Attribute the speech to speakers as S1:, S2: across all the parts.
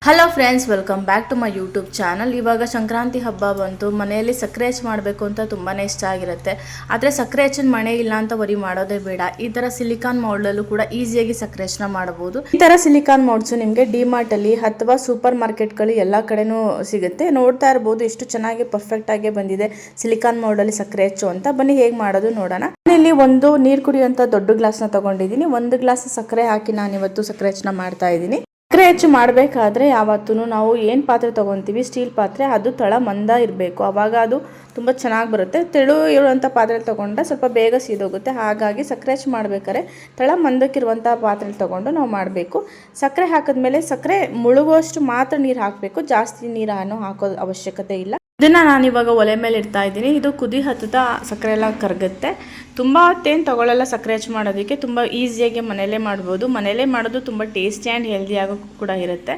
S1: Hello friends, welcome back to my YouTube channel. ಇವಾಗ ಸಂಕ್ರಾಂತಿ ಹಬ್ಬ ಬಂತು. ಮನೆಯಲ್ಲಿ ಸಕ್ಕರೆ ಹೆಚ್ಚು ಮಾಡಬೇಕು ಅಂತ ತುಂಬಾ ಇಷ್ಟ ಆಗಿರುತ್ತೆ. ಆದರೆ ಸಕ್ಕರೆ ಹೆಚ್ಚಿನ ಮನೆ ಇಲ್ಲ ಅಂತ ವರಿ ಮಾಡೋದೇ ಬೇಡ. ಈ ಥರ ಸಿಲಿಕಾನ್ ಮೌಲ್ಡಲ್ಲೂ ಕೂಡ ಈಸಿಯಾಗಿ ಸಕ್ಕರೆ ಹೆಚ್ಚನ ಮಾಡಬಹುದು. ಈ ಥರ ಸಿಲಿಕಾನ್ ಮೌಲ್ಡ್ಸು ನಿಮಗೆ ಡಿಮಾರ್ಟಲ್ಲಿ ಅಥವಾ ಸೂಪರ್ ಮಾರ್ಕೆಟ್ಗಳು ಎಲ್ಲ ಕಡೆನೂ ಸಿಗುತ್ತೆ. ನೋಡ್ತಾ ಇರ್ಬೋದು ಎಷ್ಟು ಚೆನ್ನಾಗಿ ಪರ್ಫೆಕ್ಟ್ ಆಗಿ ಬಂದಿದೆ ಸಿಲಿಕಾನ್ ಮೌಲ್ಡಲ್ಲಿ ಸಕ್ಕರೆ ಹೆಚ್ಚು ಅಂತ. ಬನ್ನಿ ಹೇಗೆ ಮಾಡೋದು ನೋಡೋಣ. ನಾನಿಲ್ಲಿ ಒಂದು ನೀರು ಕುಡಿಯುವಂಥ ದೊಡ್ಡ ಗ್ಲಾಸ್ನ ತಗೊಂಡಿದ್ದೀನಿ. 1 ಗ್ಲಾಸ್ ಸಕ್ಕರೆ ಹಾಕಿ ನಾನಿವತ್ತು ಸಕ್ಕರೆ ಹೆಚ್ಚನ ಮಾಡ್ತಾ ಇದ್ದೀನಿ. ಸಕ್ಕರೆ ಹೆಚ್ಚು ಮಾಡಬೇಕಾದ್ರೆ ಯಾವತ್ತೂ ನಾವು ಏನು ಪಾತ್ರೆ ತೊಗೊತೀವಿ, ಸ್ಟೀಲ್ ಪಾತ್ರೆ, ಅದು ತಳ ಮಂದ ಇರಬೇಕು. ಆವಾಗ ಅದು ತುಂಬ ಚೆನ್ನಾಗಿ ಬರುತ್ತೆ. ತೆಳು ಇರುವಂಥ ಪಾತ್ರೆ ತೊಗೊಂಡ್ರೆ ಸ್ವಲ್ಪ ಬೇಗ ಸೀದೋಗುತ್ತೆ. ಹಾಗಾಗಿ ಸಕ್ಕರೆ ಹೆಚ್ಚು ಮಾಡಬೇಕಾದ್ರೆ ತಳ ಮಂದಕ್ಕಿರುವಂಥ ಪಾತ್ರೆ ತೊಗೊಂಡು ನಾವು ಮಾಡಬೇಕು. ಸಕ್ಕರೆ ಹಾಕಿದ್ಮೇಲೆ ಸಕ್ಕರೆ ಮುಳುಗುವಷ್ಟು ಮಾತ್ರ ನೀರು ಹಾಕಬೇಕು. ಜಾಸ್ತಿ ನೀರನ್ನು ಹಾಕೋ ಅವಶ್ಯಕತೆ ಇಲ್ಲ. ಇದನ್ನು ನಾನಿವಾಗ ಒಲೆ ಮೇಲೆ ಇಡ್ತಾ ಇದ್ದೀನಿ. ಇದು ಕುದಿ ಹತ್ತದ ಸಕ್ಕರೆ ಎಲ್ಲ ಕರಗುತ್ತೆ. ತುಂಬ ಹೊತ್ತೇನು ತೊಗೊಳ್ಳಲ್ಲ ಸಕ್ಕರೆ ಹೆಚ್ಚು ಮಾಡೋದಕ್ಕೆ. ತುಂಬ ಈಸಿಯಾಗಿ ಮನೆಯಲ್ಲೇ ಮಾಡ್ಬೋದು. ಮನೆಯಲ್ಲೇ ಮಾಡೋದು ತುಂಬ ಟೇಸ್ಟಿ ಆ್ಯಂಡ್ ಹೆಲ್ದಿಯಾಗೂ ಕೂಡ ಇರುತ್ತೆ.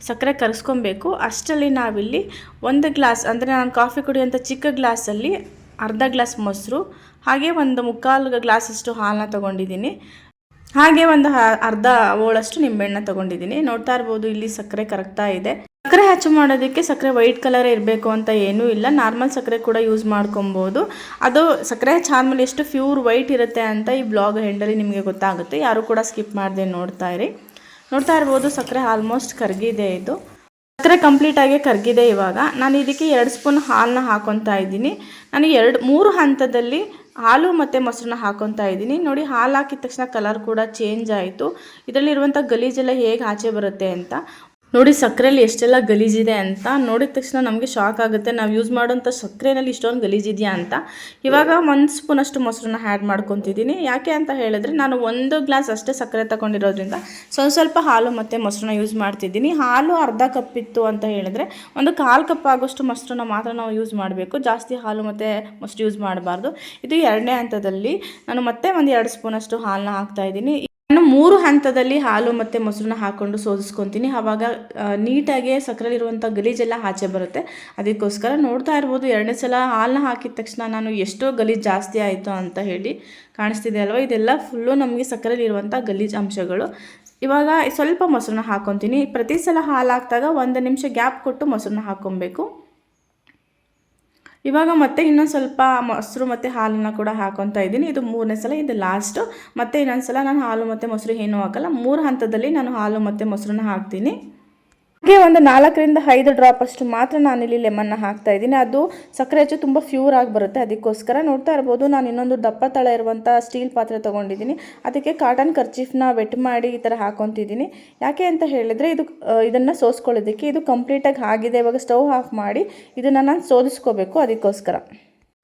S1: ಸಕ್ಕರೆ ಕರೆಸ್ಕೊಬೇಕು. ಅಷ್ಟರಲ್ಲಿ ನಾವಿಲ್ಲಿ 1 ಗ್ಲಾಸ್, ಅಂದರೆ ನಾನು ಕಾಫಿ ಕುಡಿಯೋಂಥ ಚಿಕ್ಕ ಗ್ಲಾಸಲ್ಲಿ ಅರ್ಧ ಗ್ಲಾಸ್ ಮೊಸರು, ಹಾಗೆ ಒಂದು 3/4 ಗ್ಲಾಸಷ್ಟು ಹಾಲನ್ನ ತೊಗೊಂಡಿದ್ದೀನಿ. ಹಾಗೆ ಒಂದು ಅರ್ಧ ಓಳಷ್ಟು ನಿಂಬೆಹಣ್ಣ ತೊಗೊಂಡಿದ್ದೀನಿ. ನೋಡ್ತಾ ಇರ್ಬೋದು ಇಲ್ಲಿ ಸಕ್ಕರೆ ಕರಗ್ತಾ ಇದೆ. ಸಕ್ಕರೆ ಹೆಚ್ಚು ಮಾಡೋದಕ್ಕೆ ಸಕ್ಕರೆ ವೈಟ್ ಕಲರ್ ಇರಬೇಕು ಅಂತ ಏನೂ ಇಲ್ಲ. ನಾರ್ಮಲ್ ಸಕ್ಕರೆ ಕೂಡ ಯೂಸ್ ಮಾಡ್ಕೊಬೋದು. ಅದು ಸಕ್ಕರೆ ಹೆಚ್ಚಾದ್ಮೇಲೆ ಎಷ್ಟು ಪ್ಯೂರ್ ವೈಟ್ ಇರುತ್ತೆ ಅಂತ ಈ ಬ್ಲಾಗ್ ಎಂಡಲ್ಲಿ ನಿಮಗೆ ಗೊತ್ತಾಗುತ್ತೆ. ಯಾರು ಕೂಡ ಸ್ಕಿಪ್ ಮಾಡದೆ ನೋಡ್ತಾ ಇರ್ಬೋದು. ಸಕ್ಕರೆ ಆಲ್ಮೋಸ್ಟ್ ಕರಗಿದೆ. ಇದು ಸಕ್ಕರೆ ಕಂಪ್ಲೀಟಾಗಿ ಕರಗಿದೆ. ಇವಾಗ ನಾನು ಇದಕ್ಕೆ 2 ಸ್ಪೂನ್ ಹಾಲನ್ನ ಹಾಕೊತಾ ಇದ್ದೀನಿ. ನಾನು 3 ಹಂತದಲ್ಲಿ ಹಾಲು ಮತ್ತು ಮೊಸರನ್ನ ಹಾಕೊತಾ ಇದ್ದೀನಿ. ನೋಡಿ, ಹಾಲು ಹಾಕಿದ ತಕ್ಷಣ ಕಲರ್ ಕೂಡ ಚೇಂಜ್ ಆಯಿತು. ಇದರಲ್ಲಿರುವಂಥ ಗಲೀಜೆಲ್ಲ ಹೇಗೆ ಆಚೆ ಬರುತ್ತೆ ಅಂತ ನೋಡಿ. ಸಕ್ಕರೆಯಲ್ಲಿ ಎಷ್ಟೆಲ್ಲ ಗಲೀಜಿದೆ ಅಂತ ನೋಡಿದ ತಕ್ಷಣ ನಮಗೆ ಶಾಕ್ ಆಗುತ್ತೆ. ನಾವು ಯೂಸ್ ಮಾಡೋಂಥ ಸಕ್ಕರೆಯಲ್ಲಿ ಇಷ್ಟೊಂದು ಗಲೀಜಿದೆಯಾ ಅಂತ. ಇವಾಗ 1 ಸ್ಪೂನಷ್ಟು ಮೊಸರನ್ನ ಆ್ಯಡ್ ಮಾಡ್ಕೊತಿದ್ದೀನಿ. ಯಾಕೆ ಅಂತ ಹೇಳಿದ್ರೆ ನಾನು 1 ಗ್ಲಾಸ್ ಅಷ್ಟೇ ಸಕ್ಕರೆ ತಗೊಂಡಿರೋದ್ರಿಂದ ಸ್ವಲ್ಪ ಹಾಲು ಮತ್ತು ಮೊಸರನ್ನ ಯೂಸ್ ಮಾಡ್ತಿದ್ದೀನಿ. ಹಾಲು ಅರ್ಧ ಕಪ್ ಇತ್ತು ಅಂತ ಹೇಳಿದ್ರೆ 1/4 ಕಪ್ ಆಗೋಷ್ಟು ಮೊಸರನ್ನ ಮಾತ್ರ ನಾವು ಯೂಸ್ ಮಾಡಬೇಕು. ಜಾಸ್ತಿ ಹಾಲು ಮತ್ತು ಮೊಸರು ಯೂಸ್ ಮಾಡಬಾರ್ದು. ಇದು 2ನೇ ಹಂತದಲ್ಲಿ ನಾನು ಮತ್ತೆ 2 ಸ್ಪೂನಷ್ಟು ಹಾಲನ್ನ ಹಾಕ್ತಾಯಿದ್ದೀನಿ. ನಾನು 3 ಹಂತದಲ್ಲಿ ಹಾಲು ಮತ್ತು ಮೊಸರನ್ನ ಹಾಕ್ಕೊಂಡು ಸೋದಿಸ್ಕೊತೀನಿ. ಆವಾಗ ನೀಟಾಗಿ ಸಕ್ಕರೆಲಿರುವಂಥ ಗಲೀಜೆಲ್ಲ ಆಚೆ ಬರುತ್ತೆ. ಅದಕ್ಕೋಸ್ಕರ ನೋಡ್ತಾ ಇರ್ಬೋದು 2ನೇ ಸಲ ಹಾಲನ್ನ ಹಾಕಿದ ತಕ್ಷಣ ನಾನು ಎಷ್ಟೋ ಗಲೀಜು ಜಾಸ್ತಿ ಆಯಿತು ಅಂತ ಹೇಳಿ ಕಾಣಿಸ್ತಿದೆ ಅಲ್ವ. ಇದೆಲ್ಲ ಫುಲ್ಲು ನಮಗೆ ಸಕ್ಕರೆಲಿರುವಂಥ ಗಲೀಜು ಅಂಶಗಳು. ಇವಾಗ ಸ್ವಲ್ಪ ಮೊಸರನ್ನ ಹಾಕ್ಕೊತೀನಿ. ಪ್ರತಿ ಸಲ ಹಾಲು ಹಾಕಿದಾಗ 1 ನಿಮಿಷ ಗ್ಯಾಪ್ ಕೊಟ್ಟು ಮೊಸರನ್ನ ಹಾಕ್ಕೊಬೇಕು. ಇವಾಗ ಮತ್ತೆ ಇನ್ನೊಂದು ಸ್ವಲ್ಪ ಮೊಸರು ಮತ್ತು ಹಾಲನ್ನು ಕೂಡ ಹಾಕೊತಾ ಇದ್ದೀನಿ. ಇದು 3ನೇ ಸಲ, ಇದು ಲಾಸ್ಟು. ಮತ್ತೆ ಇನ್ನೊಂದು ಸಲ ನಾನು ಹಾಲು ಮತ್ತು ಮೊಸರು ಏನೂ ಹಾಕಲ್ಲ. 3 ಹಂತದಲ್ಲಿ ನಾನು ಹಾಲು ಮತ್ತು ಮೊಸರನ್ನ ಹಾಕ್ತೀನಿ. ಹಾಗೆ ಒಂದು 4 ರಿಂದ 5 ಡ್ರಾಪ್ ಅಷ್ಟು ಮಾತ್ರ ನಾನಿಲ್ಲಿ ಲೆಮನ್ನ ಹಾಕ್ತಾ ಇದ್ದೀನಿ. ಅದು ಸಕ್ಕರೆ ಹೆಚ್ಚು ತುಂಬ ಪ್ಯೂರ್ ಆಗಿ ಬರುತ್ತೆ. ಅದಕ್ಕೋಸ್ಕರ ನೋಡ್ತಾ ಇರ್ಬೋದು ನಾನು ಇನ್ನೊಂದು ದಪ್ಪ ತಳ ಇರುವಂಥ ಸ್ಟೀಲ್ ಪಾತ್ರೆ ತೊಗೊಂಡಿದ್ದೀನಿ. ಅದಕ್ಕೆ ಕಾಟನ್ ಕರ್ಚೀಫ್ನ ವೆಟ್ ಮಾಡಿ ಈ ಥರ ಹಾಕೊತಿದ್ದೀನಿ. ಯಾಕೆ ಅಂತ ಹೇಳಿದರೆ ಇದನ್ನು ಸೋಸ್ಕೊಳ್ಳೋದಕ್ಕೆ ಇದು ಕಂಪ್ಲೀಟಾಗಿ ಆಗಿದೆ. ಇವಾಗ ಸ್ಟವ್ ಆಫ್ ಮಾಡಿ ಇದನ್ನು ನಾನು ಸೋದಿಸ್ಕೋಬೇಕು. ಅದಕ್ಕೋಸ್ಕರ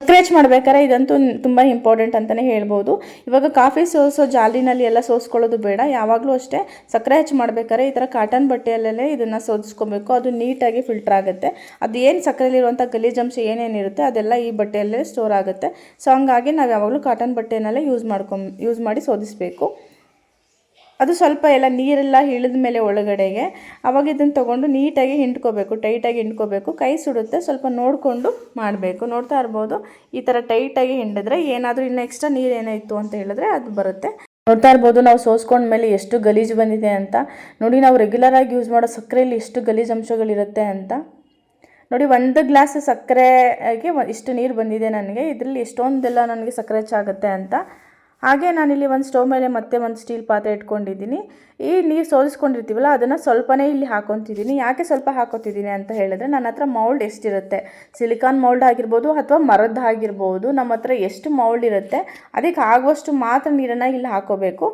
S1: ಸಕ್ಕರೆ ಹೆಚ್ಚು ಮಾಡಬೇಕಾದ್ರೆ ಇದಂತೂ ತುಂಬ ಇಂಪಾರ್ಟೆಂಟ್ ಅಂತಲೇ ಹೇಳ್ಬೋದು. ಇವಾಗ ಕಾಫಿ ಸೋಸೋ ಜಾಲಿನಲ್ಲಿ ಎಲ್ಲ ಸೋಸ್ಕೊಳ್ಳೋದು ಬೇಡ. ಯಾವಾಗಲೂ ಅಷ್ಟೇ ಸಕ್ಕರೆ ಹೆಚ್ಚು ಮಾಡಬೇಕಾದ್ರೆ ಈ ಥರ ಕಾಟನ್ ಬಟ್ಟೆಯಲ್ಲೇ ಇದನ್ನು ಸೋದಿಸ್ಕೊಬೇಕು. ಅದು ನೀಟಾಗಿ ಫಿಲ್ಟರ್ ಆಗುತ್ತೆ. ಅದು ಏನು ಸಕ್ಕರೆಯಲ್ಲಿರುವಂಥ ಗಲೀಜಂಶ ಏನೇನಿರುತ್ತೆ ಅದೆಲ್ಲ ಈ ಬಟ್ಟೆಯಲ್ಲೇ ಸ್ಟೋರ್ ಆಗುತ್ತೆ. ಸೊ ಹಂಗಾಗಿ ನಾವು ಯಾವಾಗಲೂ ಕಾಟನ್ ಬಟ್ಟೆಯಲ್ಲೇ ಯೂಸ್ ಮಾಡಿ ಸೋದಿಸಬೇಕು. ಅದು ಸ್ವಲ್ಪ ಎಲ್ಲ ನೀರೆಲ್ಲ ಇಳಿದ ಮೇಲೆ ಒಳಗಡೆಗೆ ಆವಾಗ ಇದನ್ನು ತೊಗೊಂಡು ನೀಟಾಗಿ ಹಿಂಡ್ಕೋಬೇಕು, ಟೈಟಾಗಿ ಹಿಂಡ್ಕೋಬೇಕು. ಕೈ ಸುಡುತ್ತೆ, ಸ್ವಲ್ಪ ನೋಡಿಕೊಂಡು ಮಾಡಬೇಕು. ನೋಡ್ತಾ ಇರ್ಬೋದು ಈ ಥರ ಟೈಟಾಗಿ ಹಿಂಡಿದ್ರೆ ಏನಾದರೂ ಇನ್ನು ಎಕ್ಸ್ಟ್ರಾ ನೀರು ಏನಾಯಿತು ಅಂತ ಹೇಳಿದ್ರೆ ಅದು ಬರುತ್ತೆ. ನೋಡ್ತಾ ಇರ್ಬೋದು ನಾವು ಸೋಸ್ಕೊಂಡ್ಮೇಲೆ ಎಷ್ಟು ಗಲೀಜು ಬಂದಿದೆ ಅಂತ. ನೋಡಿ, ನಾವು ರೆಗ್ಯುಲರಾಗಿ ಯೂಸ್ ಮಾಡೋ ಸಕ್ಕರೆಯಲ್ಲಿ ಎಷ್ಟು ಗಲೀಜು ಅಂಶಗಳಿರುತ್ತೆ ಅಂತ. ನೋಡಿ, 1 ಗ್ಲಾಸ್ ಸಕ್ಕರೆಗೆ ಇಷ್ಟು ನೀರು ಬಂದಿದೆ ನನಗೆ. ಇದರಲ್ಲಿ ಎಷ್ಟೊಂದೆಲ್ಲ ನನಗೆ ಸಕ್ಕರೆ ಹೆಚ್ಚಾಗುತ್ತೆ ಅಂತ. ಹಾಗೆ ನಾನಿಲ್ಲಿ ಒಂದು ಸ್ಟವ್ ಮೇಲೆ ಮತ್ತೆ ಒಂದು ಸ್ಟೀಲ್ ಪಾತ್ರೆ ಇಟ್ಕೊಂಡಿದ್ದೀನಿ. ಈ ನೀರು ಸೋದಿಸ್ಕೊಂಡಿರ್ತೀವಲ್ಲ ಅದನ್ನು ಸ್ವಲ್ಪನೇ ಇಲ್ಲಿ ಹಾಕೊತಿದ್ದೀನಿ. ಯಾಕೆ ಸ್ವಲ್ಪ ಹಾಕೋತಿದ್ದೀನಿ ಅಂತ ಹೇಳಿದ್ರೆ ನನ್ನ ಹತ್ರ ಮೌಲ್ಡ್ ಎಷ್ಟಿರುತ್ತೆ, ಸಿಲಿಕಾನ್ ಮೌಲ್ಡ್ ಆಗಿರ್ಬೋದು ಅಥವಾ ಮರದ್ದು ಆಗಿರ್ಬೋದು, ನಮ್ಮ ಹತ್ರ ಎಷ್ಟು ಮೌಲ್ಡ್ ಇರುತ್ತೆ ಅದಕ್ಕೆ ಆಗುವಷ್ಟು ಮಾತ್ರ ನೀರನ್ನು ಇಲ್ಲಿ ಹಾಕೋಬೇಕು.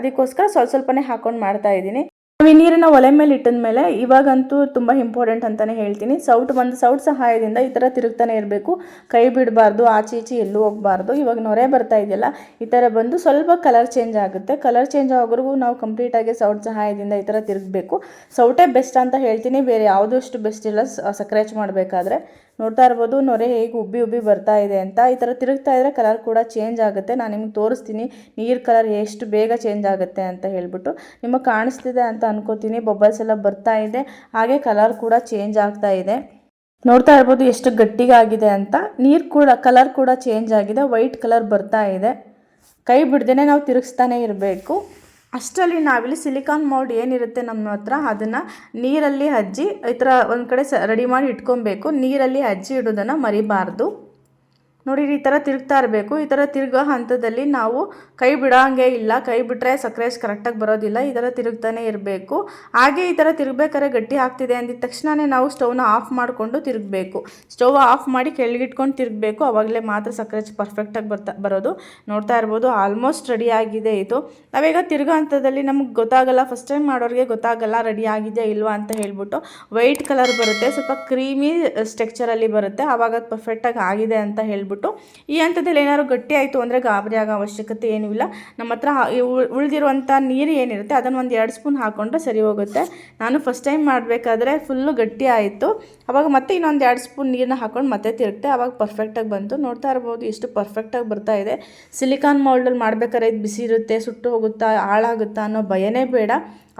S1: ಅದಕ್ಕೋಸ್ಕರ ಸ್ವಲ್ಪನೇ ಹಾಕ್ಕೊಂಡು ಮಾಡ್ತಾಯಿದ್ದೀನಿ. ಈ ನೀರನ್ನು ಒಲೆ ಮೇಲೆ ಇಟ್ಟಿದ ಮೇಲೆ ಇವಾಗಂತೂ ತುಂಬ ಇಂಪಾರ್ಟೆಂಟ್ ಅಂತಲೇ ಹೇಳ್ತೀನಿ. ಸೌಟ್ ಸಹಾಯದಿಂದ ಈ ಥರ ತಿರುಗ್ತಾನೆ ಇರಬೇಕು. ಕೈ ಬಿಡಬಾರ್ದು, ಆಚೆ ಈಚೆ ಎಲ್ಲೂ ಹೋಗಬಾರ್ದು. ಇವಾಗ ನೊರೆ ಬರ್ತಾ ಇದೆಯಲ್ಲ, ಈ ಥರ ಬಂದು ಸ್ವಲ್ಪ ಕಲರ್ ಚೇಂಜ್ ಆಗುತ್ತೆ. ಕಲರ್ ಚೇಂಜ್ ಆಗೋವರೆಗೂ ನಾವು ಕಂಪ್ಲೀಟಾಗಿ ಸೌಟ್ ಸಹಾಯದಿಂದ ಈ ಥರ ತಿರುಗಬೇಕು. ಸೌಟೇ ಬೆಸ್ಟ್ ಅಂತ ಹೇಳ್ತೀನಿ, ಬೇರೆ ಯಾವುದೂ ಅಷ್ಟು ಬೆಸ್ಟ್ ಇಲ್ಲ ಸಕ್ಕರೆ ಹೆಚ್ಚು ಮಾಡಬೇಕಾದ್ರೆ. ನೋಡ್ತಾ ಇರ್ಬೋದು ನೊರೆ ಹೇಗೆ ಉಬ್ಬಿ ಬರ್ತಾ ಇದೆ ಅಂತ. ಈ ಥರ ತಿರುಗ್ತಾ ಇದ್ದರೆ ಕಲರ್ ಕೂಡ ಚೇಂಜ್ ಆಗುತ್ತೆ. ನಾನು ನಿಮ್ಗೆ ತೋರಿಸ್ತೀನಿ ನೀರು ಕಲರ್ ಎಷ್ಟು ಬೇಗ ಚೇಂಜ್ ಆಗುತ್ತೆ ಅಂತ ಹೇಳ್ಬಿಟ್ಟು. ನಿಮಗೆ ಕಾಣಿಸ್ತಿದೆ ಅಂತ ಅನ್ಕೋತೀನಿ. ಬಬಲ್ಸ್ ಎಲ್ಲ ಬರ್ತಾ ಇದೆ, ಹಾಗೆ ಕಲರ್ ಕೂಡ ಚೇಂಜ್ ಆಗ್ತಾ ಇದೆ. ನೋಡ್ತಾ ಇರ್ಬೋದು ಎಷ್ಟು ಗಟ್ಟಿಗಾಗಿದೆ ಅಂತ. ನೀರು ಕೂಡ ಕಲರ್ ಕೂಡ ಚೇಂಜ್ ಆಗಿದೆ, ವೈಟ್ ಕಲರ್ ಬರ್ತಾ ಇದೆ. ಕೈ ಬಿಡ್ದೇ ನಾವು ತಿರುಗಿಸ್ತಾನೆ ಇರಬೇಕು. ಅಷ್ಟರಲ್ಲಿ ನಾವಿಲ್ಲಿ ಸಿಲಿಕಾನ್ ಮೌಲ್ಡ್ ಏನಿರುತ್ತೆ ನಮ್ಮ ಹತ್ರ ಅದನ್ನು ನೀರಲ್ಲಿ ಅಜ್ಜಿ ಈ ಥರ ಒಂದು ಕಡೆ ರೆಡಿ ಮಾಡಿ ಇಟ್ಕೊಬೇಕು. ನೀರಲ್ಲಿ ಅಜ್ಜಿ ಇಡೋದನ್ನು ಮರಿಬಾರ್ದು. ನೋಡಿ ಈ ಥರ ತಿರುಗ್ತಾ ಇರಬೇಕು. ಈ ಥರ ತಿರುಗೋ ಹಂತದಲ್ಲಿ ನಾವು ಕೈ ಬಿಡೋಂಗೆ ಇಲ್ಲ, ಕೈ ಬಿಟ್ಟರೆ ಸಕ್ಕರೆ ಕರೆಕ್ಟಾಗಿ ಬರೋದಿಲ್ಲ. ಈ ಥರ ತಿರುಗ್ತಾನೆ ಇರಬೇಕು. ಹಾಗೆ ಈ ಥರ ತಿರುಗಬೇಕಾದ್ರೆ ಗಟ್ಟಿ ಆಗ್ತಿದೆ ಅಂದಿದ ತಕ್ಷಣವೇ ನಾವು ಸ್ಟವ್ನ ಆಫ್ ಮಾಡಿಕೊಂಡು ತಿರುಗಬೇಕು. ಸ್ಟವ್ ಆಫ್ ಮಾಡಿ ಕೆಳಗಿಟ್ಕೊಂಡು ತಿರುಗಬೇಕು, ಆವಾಗಲೇ ಮಾತ್ರ ಸಕ್ಕರೆ ಪರ್ಫೆಕ್ಟಾಗಿ ಬರೋದು. ನೋಡ್ತಾ ಇರ್ಬೋದು ಆಲ್ಮೋಸ್ಟ್ ರೆಡಿ ಆಗಿದೆ ಇದು. ನಾವೀಗ ತಿರುಗೋ ಹಂತದಲ್ಲಿ ನಮಗೆ ಗೊತ್ತಾಗಲ್ಲ, ಫಸ್ಟ್ ಟೈಮ್ ಮಾಡೋರಿಗೆ ಗೊತ್ತಾಗಲ್ಲ ರೆಡಿ ಆಗಿದೆಯಾ ಇಲ್ವಾ ಅಂತ ಹೇಳ್ಬಿಟ್ಟು. ವೈಟ್ ಕಲರ್ ಬರುತ್ತೆ, ಸ್ವಲ್ಪ ಕ್ರೀಮಿ ಸ್ಟ್ರಕ್ಚರಲ್ಲಿ ಬರುತ್ತೆ, ಆವಾಗ ಅದು ಪರ್ಫೆಕ್ಟಾಗಿ ಆಗಿದೆ ಅಂತ ಹೇಳ್ಬಿಟ್ಟು. ಈ ಹಂತದಲ್ಲಿ ಏನಾದ್ರು ಗಟ್ಟಿ ಆಯಿತು ಅಂದರೆ ಗಾಬರಿ ಆಗೋ ಅವಶ್ಯಕತೆ ಏನೂ ಇಲ್ಲ. ನಮ್ಮ ಹತ್ರ ಉಳಿದಿರುವಂಥ ನೀರು ಏನಿರುತ್ತೆ ಅದನ್ನು ಒಂದು 2 ಸ್ಪೂನ್ ಹಾಕ್ಕೊಂಡ್ರೆ ಸರಿ ಹೋಗುತ್ತೆ. ನಾನು ಫಸ್ಟ್ ಟೈಮ್ ಮಾಡಬೇಕಾದ್ರೆ ಫುಲ್ಲು ಗಟ್ಟಿ ಆಯಿತು, ಆವಾಗ ಮತ್ತೆ ಇನ್ನೊಂದು 2 ಸ್ಪೂನ್ ನೀರನ್ನ ಹಾಕ್ಕೊಂಡು ಮತ್ತೆ ತಿರುಗ್ತೆ, ಆವಾಗ ಪರ್ಫೆಕ್ಟಾಗಿ ಬಂತು. ನೋಡ್ತಾ ಇರ್ಬೋದು ಎಷ್ಟು ಪರ್ಫೆಕ್ಟಾಗಿ ಬರ್ತಾ ಇದೆ. ಸಿಲಿಕಾನ್ ಮೌಲ್ಡಲ್ಲಿ ಮಾಡಬೇಕಾದ್ರೆ ಇದು ಬಿಸಿ ಇರುತ್ತೆ, ಸುಟ್ಟು ಹೋಗುತ್ತಾ ಹಾಳಾಗುತ್ತಾ ಅನ್ನೋ ಭಯನೇ ಬೇಡ.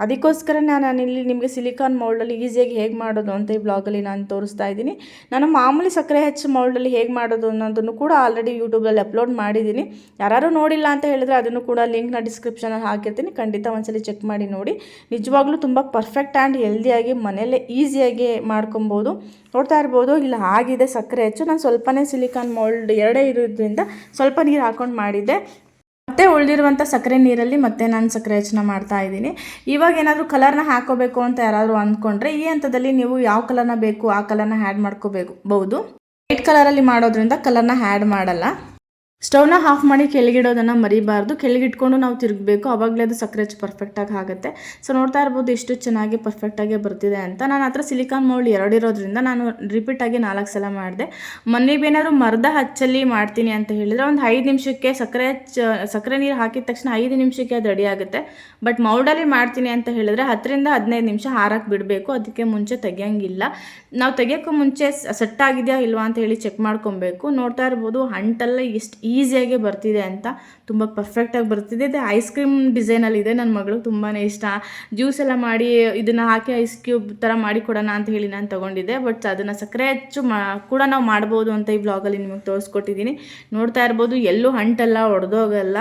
S1: ಅದಕ್ಕೋಸ್ಕರ ನಾನಿಲ್ಲಿ ನಿಮಗೆ ಸಿಲಿಕಾನ್ ಮೌಲ್ಡಲ್ಲಿ ಈಸಿಯಾಗಿ ಹೇಗೆ ಮಾಡೋದು ಅಂತ ಈ ಬ್ಲಾಗಲ್ಲಿ ನಾನು ತೋರಿಸ್ತಾ ಇದ್ದೀನಿ. ನಾನು ಮಾಮೂಲಿ ಸಕ್ಕರೆ ಹೆಚ್ಚು ಮೌಲ್ಡಲ್ಲಿ ಹೇಗೆ ಮಾಡೋದು ಅನ್ನೋದನ್ನು ಕೂಡ ಆಲ್ರೆಡಿ ಯೂಟ್ಯೂಬಲ್ಲಿ ಅಪ್ಲೋಡ್ ಮಾಡಿದ್ದೀನಿ. ಯಾರು ನೋಡಿಲ್ಲ ಅಂತ ಹೇಳಿದ್ರೆ ಅದನ್ನು ಕೂಡ ಲಿಂಕ್ನ ಡಿಸ್ಕ್ರಿಪ್ಷನಲ್ಲಿ ಹಾಕಿರ್ತೀನಿ, ಖಂಡಿತ ಒಂದ್ಸಲಿ ಚೆಕ್ ಮಾಡಿ ನೋಡಿ. ನಿಜವಾಗ್ಲೂ ತುಂಬ ಪರ್ಫೆಕ್ಟ್ ಆ್ಯಂಡ್ ಹೆಲ್ದಿಯಾಗಿ ಮನೆಯಲ್ಲೇ ಈಸಿಯಾಗಿ ಮಾಡ್ಕೊಬೋದು. ನೋಡ್ತಾ ಇರ್ಬೋದು ಇಲ್ಲ ಆಗಿದೆ ಸಕ್ಕರೆ ಹೆಚ್ಚು. ನಾನು ಸ್ವಲ್ಪನೇ ಸಿಲಿಕಾನ್ ಮೌಲ್ಡ್ 2 ಇರೋದ್ರಿಂದ ಸ್ವಲ್ಪ ನೀರು ಹಾಕ್ಕೊಂಡು ಮಾಡಿದ್ದೆ. ಮತ್ತೆ ಉಳಿದಿರುವಂಥ ಸಕ್ಕರೆ ನೀರಲ್ಲಿ ಮತ್ತೆ ನಾನು ಸಕ್ಕರೆ ಹೆಚ್ಚನ ಮಾಡ್ತಾ ಇದ್ದೀನಿ. ಇವಾಗ ಏನಾದರೂ ಕಲರ್ನ ಹಾಕೋಬೇಕು ಅಂತ ಯಾರಾದರೂ ಅಂದ್ಕೊಂಡ್ರೆ ಈ ಹಂತದಲ್ಲಿ ನೀವು ಯಾವ ಕಲರ್ನ ಬೇಕು ಆ ಕಲರ್ನ ಆ್ಯಡ್ ಮಾಡ್ಕೋಬಹುದು. ವೈಟ್ ಕಲರಲ್ಲಿ ಮಾಡೋದ್ರಿಂದ ಕಲರ್ನ ಆ್ಯಡ್ ಮಾಡಲ್ಲ. ಸ್ಟವ್ನ ಆಫ್ ಮಾಡಿ ಕೆಳಗಿಡೋದನ್ನು ಮರಿಬಾರ್ದು, ಕೆಳಗಿಟ್ಕೊಂಡು ನಾವು ತಿರುಗಬೇಕು, ಆವಾಗಲೇ ಅದು ಸಕ್ಕರೆ ಪರ್ಫೆಕ್ಟಾಗಿ ಆಗುತ್ತೆ. ಸೊ ನೋಡ್ತಾ ಇರ್ಬೋದು ಎಷ್ಟು ಚೆನ್ನಾಗಿ ಪರ್ಫೆಕ್ಟಾಗಿ ಬರ್ತಿದೆ ಅಂತ. ನನ್ನ ಹತ್ರ ಸಿಲಿಕಾನ್ ಮೌಲ್ಡ್ 2 ಇರೋದ್ರಿಂದ ನಾನು ರಿಪೀಟಾಗಿ 4 ಸಲ ಮಾಡಿದೆ. ಏನಾದರೂ ಮರದ ಹಚ್ಚಲ್ಲಿ ಮಾಡ್ತೀನಿ ಅಂತ ಹೇಳಿದರೆ ಒಂದು 5 ನಿಮಿಷಕ್ಕೆ ಸಕ್ಕರೆ ನೀರು ಹಾಕಿದ ತಕ್ಷಣ 5 ನಿಮಿಷಕ್ಕೆ ಅದು ರೆಡಿ ಆಗುತ್ತೆ. ಬಟ್ ಮೌಲ್ಡಲ್ಲಿ ಮಾಡ್ತೀನಿ ಅಂತ ಹೇಳಿದರೆ 10 ರಿಂದ 15 ನಿಮಿಷ ಹಾರಕ್ಕೆ ಬಿಡಬೇಕು, ಅದಕ್ಕೆ ಮುಂಚೆ ತೆಗಿಯೋಂಗಿಲ್ಲ. ನಾವು ತೆಗಿಯೋಕ್ಕೂ ಮುಂಚೆ ಸೆಟ್ ಆಗಿದೆಯಾ ಇಲ್ವಾ ಅಂತ ಹೇಳಿ ಚೆಕ್ ಮಾಡ್ಕೊಬೇಕು. ನೋಡ್ತಾ ಇರ್ಬೋದು ಅಂಟೆಲ್ಲ ಎಷ್ಟು ಈಸಿಯಾಗಿ ಬರ್ತಿದೆ ಅಂತ, ತುಂಬ ಪರ್ಫೆಕ್ಟಾಗಿ ಬರ್ತಿದೆ. ಇದು ಐಸ್ ಕ್ರೀಮ್ ಡಿಸೈನಲ್ಲಿದೆ, ನನ್ನ ಮಗಳು ತುಂಬಾ ಇಷ್ಟ. ಜ್ಯೂಸ್ ಎಲ್ಲ ಮಾಡಿ ಇದನ್ನು ಹಾಕಿ ಐಸ್ ಕ್ಯೂಬ್ ಥರ ಮಾಡಿ ಕೊಡೋಣ ಅಂತ ಹೇಳಿ ನಾನು ತೊಗೊಂಡಿದ್ದೆ. ಬಟ್ ಅದನ್ನು ಸಕ್ಕರೆ ಹೆಚ್ಚು ಕೂಡ ನಾವು ಮಾಡ್ಬೋದು ಅಂತ ಈ ಬ್ಲಾಗಲ್ಲಿ ನಿಮಗೆ ತೋರಿಸ್ಕೊಟ್ಟಿದ್ದೀನಿ. ನೋಡ್ತಾ ಇರ್ಬೋದು ಎಲ್ಲೂ ಅಂಟೆಲ್ಲ ಒಡೆದೋಗಲ್ಲ.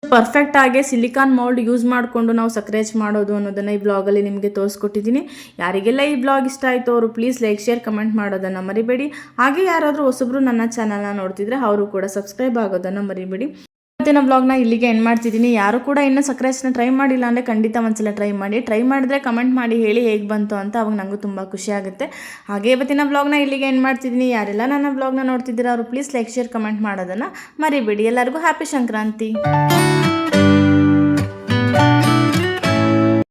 S1: ಪರ್ಫೆಕ್ಟಾಗಿ ಸಿಲಿಕಾನ್ ಮೌಲ್ಡ್ ಯೂಸ್ ಮಾಡಿಕೊಂಡು ನಾವು ಸಕ್ಕರೆ ಹೆಚ್ಚು ಮಾಡೋದು ಅನ್ನೋದನ್ನು ಈ ಬ್ಲಾಗಲ್ಲಿ ನಿಮಗೆ ತೋರಿಸ್ಕೊಟ್ಟಿದ್ದೀನಿ. ಯಾರಿಗೆಲ್ಲ ಈ ಬ್ಲಾಗ್ ಇಷ್ಟ ಆಯಿತು ಅವರು ಪ್ಲೀಸ್ ಲೈಕ್ ಶೇರ್ ಕಮೆಂಟ್ ಮಾಡೋದನ್ನು ಮರಿಬೇಡಿ. ಹಾಗೆ ಯಾರಾದರೂ ಹೊಸಬ್ರು ನನ್ನ ಚಾನಲ್ನ ನೋಡ್ತಿದ್ರೆ ಅವರು ಕೂಡ ಸಬ್ಸ್ಕ್ರೈಬ್ ಆಗೋದನ್ನು ಮರಿಬೇಡಿ. ಇವತ್ತಿನ ಬ್ಲಾಗ್ನ ಇಲ್ಲಿಗೆ ಎಂಡ್ ಮಾಡ್ತಿದ್ದೀನಿ. ಯಾರು ಕೂಡ ಇನ್ನೂ ಸಕ್ಕರೆ ಹೆಚ್ಚನ ಟ್ರೈ ಮಾಡಿಲ್ಲ ಅಂದರೆ ಖಂಡಿತ ಒಂದ್ಸಲ ಟ್ರೈ ಮಾಡಿದ್ರೆ ಕಮೆಂಟ್ ಮಾಡಿ ಹೇಳಿ ಹೇಗೆ ಬಂತು ಅಂತ, ಅವಾಗ ನನಗೂ ತುಂಬ ಖುಷಿ ಆಗುತ್ತೆ. ಹಾಗೆ ಇವತ್ತಿನ ಬ್ಲಾಗ್ನ ಇಲ್ಲಿಗೆ ಎಂಡ್ ಮಾಡ್ತಿದ್ದೀನಿ. ಯಾರೆಲ್ಲ ನನ್ನ ಬ್ಲಾಗ್ನ ನೋಡ್ತಿದ್ದೀರಾ ಅವರು ಪ್ಲೀಸ್ ಲೈಕ್ ಶೇರ್ ಕಮೆಂಟ್ ಮಾಡೋದನ್ನು ಮರಿಬೇಡಿ. ಎಲ್ಲರಿಗೂ ಹ್ಯಾಪಿ ಸಂಕ್ರಾಂತಿ.